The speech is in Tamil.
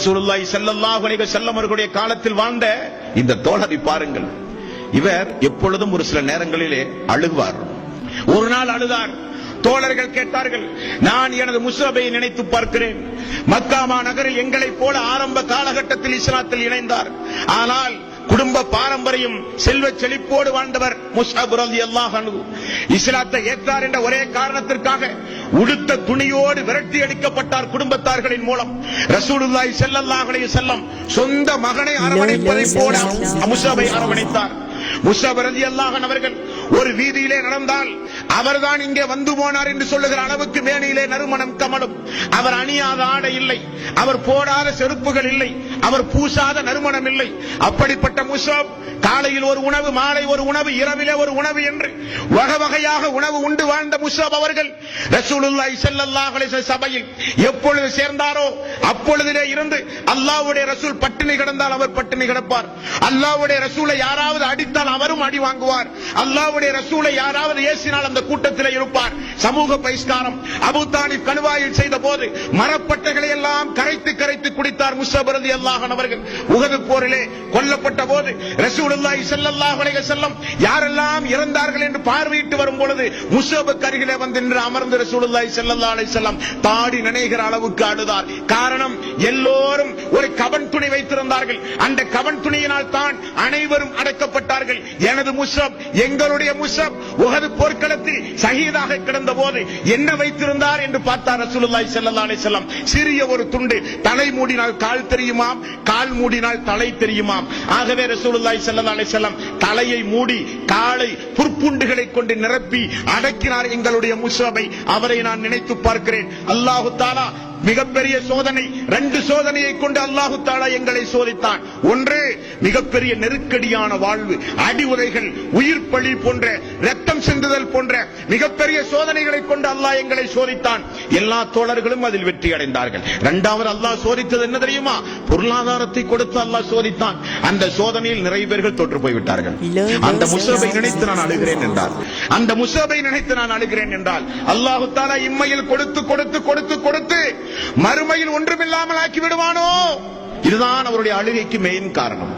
ரசூலுல்லாஹி ஸல்லல்லாஹு அலைஹி வஸல்லம் அவர்களுடைய காலத்தில் வாழ்ந்த இந்த தோழரை பாருங்கள். இவர் எப்பொழுதும் ஒரு சில நேரங்களிலே அழுவார். ஒரு நாள் அழுதார். தோழர்கள் கேட்டார்கள், நான் எனது முஸ்அபை நினைத்து பார்க்கிறேன். மக்கா நகரில் எங்களைப் போல ஆரம்ப காலகட்டத்தில் இஸ்லாத்தில் இணைந்தார். ஆனால் குடும்ப பாரம்பரியம் செல்வ செழிப்போடு வாழ்ந்தவர் முஸ்அப் ரலியல்லாஹு அன்ஹு. இஸ்லாத்தை ஏற்றார் என்ற ஒரே காரணத்திற்காக உடுத்த துணியோடு விரட்டி அடிக்கப்பட்டார் குடும்பத்தார்களின் மூலம். ரசூலுல்லாஹி ஸல்லல்லாஹு அலைஹி வஸல்லம் சொந்த மகனை அரவணைப்பதைப் போல முஸ்அபை அரவணைத்தார். முஸ்அப் ரலியல்லாஹு அன்ஹு அவர்கள் ஒரு வீதியிலே நடந்தால் அவர்தான் இங்கே வந்து போனார் என்று சொல்லுகிற அளவுக்கு மேனியிலே நறுமணம் கமலும். அவர் அணியாத ஆடை இல்லை, அவர் போடாத செருப்புகள் இல்லை, அவர் பூசாத நறுமணம் இல்லை. அப்படிப்பட்ட முஸ்அப் காலையில் ஒரு உணவு, மாலை ஒரு உணவு, இரவிலே ஒரு உணவு என்று வகை வகையாக உணவு உண்டு வாழ்ந்த முஸ்அப் அவர்கள் ரசூலுல்லாஹி ஸல்லல்லாஹு அலைஹி வஸல்லம் சபையில் எப்பொழுது சேர்ந்தாரோ அப்பொழுதிலே இருந்து அல்லாஹ்வுடைய ரசூல் பட்டினி கிடந்தால் அவர் பட்டினி கிடப்பார். அல்லாஹ்வுடைய ரசூலை யாராவது அடித்தால் அவரும் அடி வாங்குவார். அல்லாஹ்வுடைய ரசூலை யாராவது ஏசினால் அந்த கூட்டத்தில் இருப்பார். சமூக பகிஷ்காரம் அபூ தாலிப் கணுவாயில் செய்த போது மரப்பட்டைகளை எல்லாம் கரைத்து கரைத்து குடித்தார் முஸ்அப் ரலியல்லாஹு அன்ஹு அவர்கள். உஹது போரிலே கொல்லப்பட்ட போது ரசூலுல்லாஹி ஸல்லல்லாஹு அலைஹி வஸல்லம் யாரெல்லாம் இறந்தார்கள் என்று பார்வையிட்டு வரும் பொழுது முஸ்அபுக்கு அருகிலே வந்து நின்று அமர்ந்து ரசூலுல்லாஹி ஸல்லல்லாஹு அலைஹி வஸல்லம் தாடி நனைகிற அளவுக்கு அழுதார். காரணம், எல்லோரும் ஒரு கவன் துணி வைத்திருந்தார்கள். அந்த கவன் துணியினால் தான் அனைவரும் அடக்கப்பட்டார்கள். எனது முஸ்அப், எங்களுடைய முஸ்அப் உஹது போர்க்களத்தில் ஷஹீதாக கிடந்த போது என்ன வைத்திருந்தார் என்று பார்த்தார் ரசூலுல்லாஹி ஸல்லல்லாஹு அலைஹி வஸல்லம். சிறிய ஒரு துண்டு. தலை மூடினால் கால் தெரியுமாம், கால் மூடினால் தலை தெரியுமாம். ஆகவே ரசூலுல்லாஹி ஸல்லல்லாஹு அலைஹி வஸல்லம் தலையை மூடி காலை புற்புண்டுகளை கொண்டு நிரப்பி அடக்கினார் எங்களுடைய முஸ்அபை. அவரை நான் நினைத்து பார்க்கிறேன். அல்லாஹ் தஆலா மிகப்பெரிய சோதனை, 2 சோதனையை கொண்டு அல்லாஹ் தஆலா எங்களை சோதித்தான். ஒன்று, மிகப்பெரிய நெருக்கடியான வாழ்வு, அடி உதைகள், உயிர் பலி போன்ற, ரத்தம் சிந்துதல் போன்ற மிகப்பெரிய சோதனைகளை கொண்டு அல்லாஹ் எங்களை சோதித்தான். எல்லா தோழர்களும் அதில் வெற்றி அடைந்தார்கள். 2வது அல்லாஹ் சோதித்தது என்ன தெரியுமா? பொருளாதாரத்தை கொடுத்து அல்லாஹ் சோதித்தான். அந்த சோதனையில் நிறைய பேர்கள் தோற்று போய்விட்டார்கள். அந்த முஸ்அபை நினைத்து நான் அழுகிறேன் என்றார். அந்த முஸ்அபை நினைத்து நான் அழுகிறேன் என்றால் அல்லாஹ் தஆலா இம்மையில் கொடுத்து கொடுத்து கொடுத்து கொடுத்து மறுமையில் ஒன்றுமில்லாமல் ஆக்கி விடுவானோ? இதுதான் அவருடைய அழுகைக்கு மெயின் காரணம்.